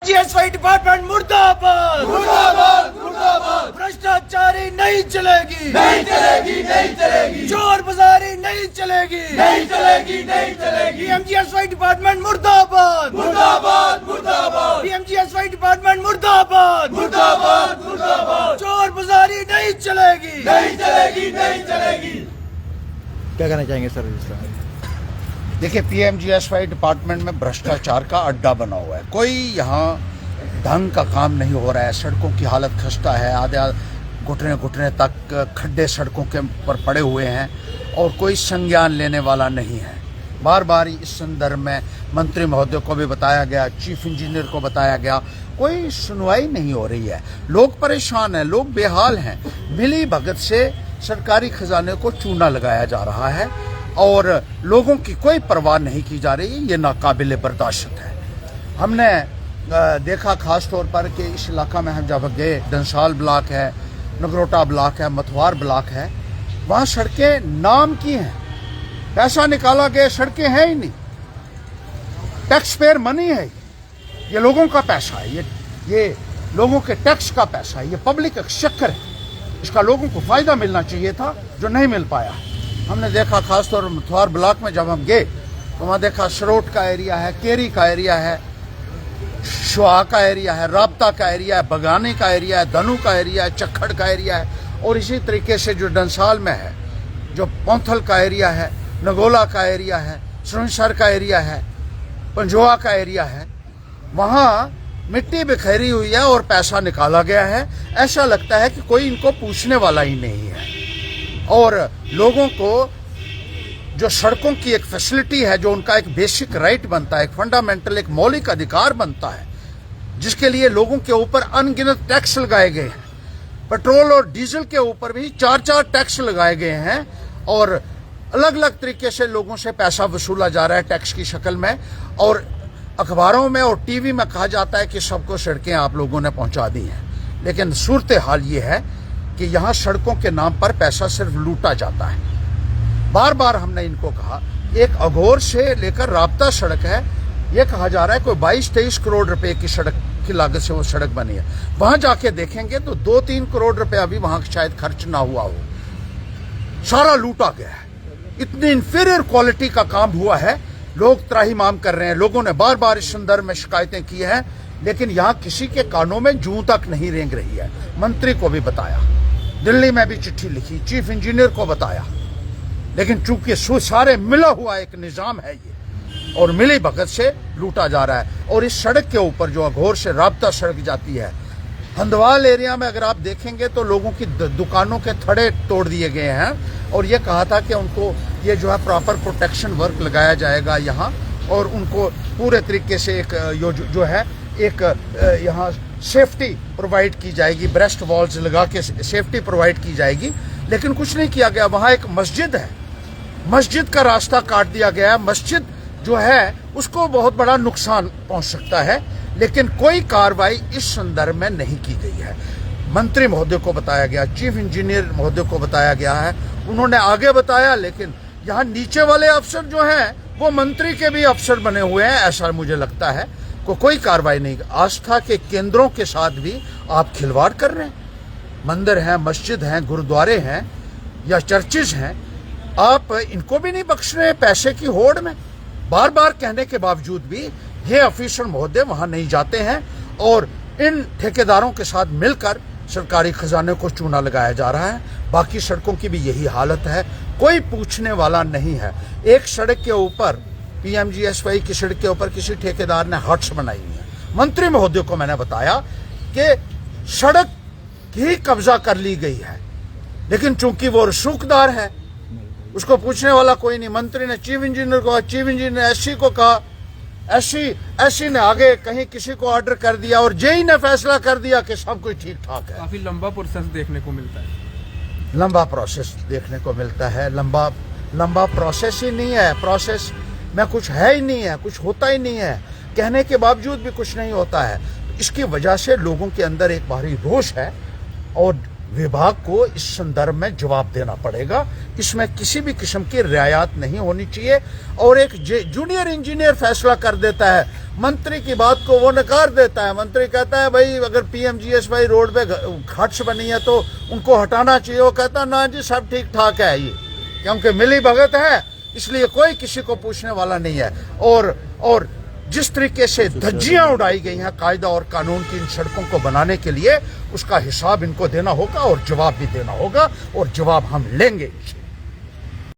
GSY department मुर्दाबाद मुर्दाबाद मुर्दाबाद। भ्रष्टाचारी नहीं चलेगी, नहीं चलेगी, नहीं चलेगी, चोर बाजारी नहीं चलेगी, नहीं चलेगी, नहीं चलेगी। पीएमजीएसवाई डिपार्टमेंट मुर्दाबाद मुर्दाबाद मुर्दाबाद, पीएमजीएसवाई डिपार्टमेंट मुर्दाबाद मुर्दाबाद मुर्दाबाद। चोर बाजारी नहीं चलेगी, नहीं चलेगी, नहीं चलेगी। क्या कहना चाहेंगे सर इसका? देखिए, पीएमजीएसवाई डिपार्टमेंट में भ्रष्टाचार का अड्डा बना हुआ है। कोई यहाँ ढंग का काम नहीं हो रहा है। सड़कों की हालत खस्ता है, आधे घुटने घुटने तक खड्डे सड़कों के ऊपर पड़े हुए हैं और कोई संज्ञान लेने वाला नहीं है। बार बार इस संदर्भ में मंत्री महोदय को भी बताया गया, चीफ इंजीनियर को बताया गया, कोई सुनवाई नहीं हो रही है। लोग परेशान हैं, लोग बेहाल हैं। मिली भगत से सरकारी खजाने को चूना लगाया जा रहा है और लोगों की कोई परवाह नहीं की जा रही। ये नाकाबिले बर्दाश्त है। हमने देखा खास तौर पर कि इस इलाका में हम जब गए, डंसाल ब्लॉक है, नगरोटा ब्लॉक है, मथवार ब्लॉक है, वहाँ सड़कें नाम की हैं, पैसा निकाला गया, सड़कें हैं ही नहीं। टैक्स पेयर मनी है, ये लोगों का पैसा है, ये लोगों के टैक्स का पैसा है, ये पब्लिक एक्सचेकर है। इसका लोगों को फायदा मिलना चाहिए था, जो नहीं मिल पाया। हमने देखा खासतौर पर मथवार ब्लॉक में जब हम गए तो वहाँ देखा सरोट का एरिया है, केरी का एरिया है, शुआ का एरिया है, राब्ता का एरिया है, बगानी का एरिया है, धनु का एरिया है, चक्खड़ का एरिया है और इसी तरीके से जो डंसाल में है, जो पौंथल का एरिया है, नगोला का एरिया है, सुरनसर का एरिया है, पंजोआ का एरिया है, वहाँ मिट्टी बिखेरी हुई है और पैसा निकाला गया है। ऐसा लगता है कि कोई इनको पूछने वाला ही नहीं है। और लोगों को जो सड़कों की एक फैसिलिटी है, जो उनका एक बेसिक राइट बनता है, एक फंडामेंटल, एक मौलिक अधिकार बनता है, जिसके लिए लोगों के ऊपर अनगिनत टैक्स लगाए गए हैं। पेट्रोल और डीजल के ऊपर भी 4-4 टैक्स लगाए गए हैं और अलग अलग तरीके से लोगों से पैसा वसूला जा रहा है टैक्स की शक्ल में। और अखबारों में और टीवी में कहा जाता है कि सबको सड़कें आप लोगों ने पहुंचा दी हैं, लेकिन सूरत हाल ये है कि यहाँ सड़कों के नाम पर पैसा सिर्फ लूटा जाता है। बार बार हमने इनको कहा, एक अघोर से लेकर राब्ता सड़क है, ये कहा जा रहा है कोई 22-23 करोड़ रुपए की सड़क की लागत से वो सड़क बनी है। वहां जाके देखेंगे तो 2-3 करोड़ रुपए अभी वहां शायद खर्च ना हुआ हो, सारा लूटा गया है। इतनी इंफीरियर क्वालिटी का काम हुआ है, लोग त्राहिमाम कर रहे हैं। लोगों ने बार बार इस संदर्भ में शिकायतें की हैं, लेकिन यहाँ किसी के कानों में जूं तक नहीं रेंग रही है। मंत्री को भी बताया, दिल्ली में भी चिट्ठी लिखी, चीफ इंजीनियर को बताया, लेकिन चूंकि सारे मिला हुआ एक निजाम है ये और मिली भगत से लूटा जा रहा है। और इस सड़क के ऊपर जो अघोर से राब्ता सड़क जाती है, हंदवाल एरिया में अगर आप देखेंगे तो लोगों की दुकानों के थड़े तोड़ दिए गए हैं और ये कहा था कि उनको ये जो है प्रॉपर प्रोटेक्शन वर्क लगाया जाएगा यहाँ और उनको पूरे तरीके से एक जो है एक यहाँ सेफ्टी प्रोवाइड की जाएगी, ब्रेस्ट वॉल्स लगा के सेफ्टी प्रोवाइड की जाएगी, लेकिन कुछ नहीं किया गया। वहाँ एक मस्जिद है, मस्जिद का रास्ता काट दिया गया है। मस्जिद जो है उसको बहुत बड़ा नुकसान पहुँच सकता है, लेकिन कोई कार्रवाई इस संदर्भ में नहीं की गई है। मंत्री महोदय को बताया गया, चीफ इंजीनियर महोदय को बताया गया है, उन्होंने आगे बताया, लेकिन यहाँ नीचे वाले अफसर जो हैं वो मंत्री के भी अफसर बने हुए हैं, ऐसा मुझे लगता है। कोई कार्रवाई नहीं। आस्था के केंद्रों के साथ भी आप खिलवाड़ कर रहे हैं। मंदिर हैं, मस्जिद हैं, गुरुद्वारे हैं या चर्चेज हैं, आप इनको भी नहीं बख्श रहे पैसे की होड़ में। बार बार कहने के बावजूद भी ये ऑफिसर महोदय वहां नहीं जाते हैं और इन ठेकेदारों के साथ मिलकर सरकारी खजाने को चूना लगाया जा रहा है। बाकी सड़कों की भी यही हालत है, कोई पूछने वाला नहीं है। एक सड़क के ऊपर, पीएमजीएसवाई की सड़क के ऊपर किसी ठेकेदार ने हट्स बनाई हुई है। मंत्री महोदय को मैंने बताया कि सड़क ही कब्जा कर ली गई है, लेकिन चूंकि वो रसूखदार है उसको पूछने वाला कोई नहीं। मंत्री ने चीफ इंजीनियर को, चीफ इंजीनियर ने एससी को कहा, एससी ने आगे कहीं किसी को ऑर्डर कर दिया और जेई ने फैसला कर दिया कि सब कुछ ठीक ठाक है। काफी लंबा प्रोसेस देखने को मिलता है। लंबा प्रोसेस देखने को मिलता है। लंबा प्रोसेस ही नहीं है, प्रोसेस में कुछ है ही नहीं है, कुछ होता ही नहीं है, कहने के बावजूद भी कुछ नहीं होता है। इसकी वजह से लोगों के अंदर एक भारी रोष है और विभाग को इस संदर्भ में जवाब देना पड़ेगा। इसमें किसी भी किस्म की रियायत नहीं होनी चाहिए। और एक जूनियर इंजीनियर फैसला कर देता है, मंत्री की बात को वो नकार देता है। मंत्री कहता है भाई अगर पीएमजीएसवाई रोड पे घाट्स बनी है तो उनको हटाना चाहिए। वो कहता है ना जी सब ठीक ठाक है, ये क्योंकि मिली भगत है इसलिए कोई किसी को पूछने वाला नहीं है। और जिस तरीके से धज्जियां उड़ाई गई हैं कायदा और कानून की इन सड़कों को बनाने के लिए, उसका हिसाब इनको देना होगा और जवाब भी देना होगा और जवाब हम लेंगे।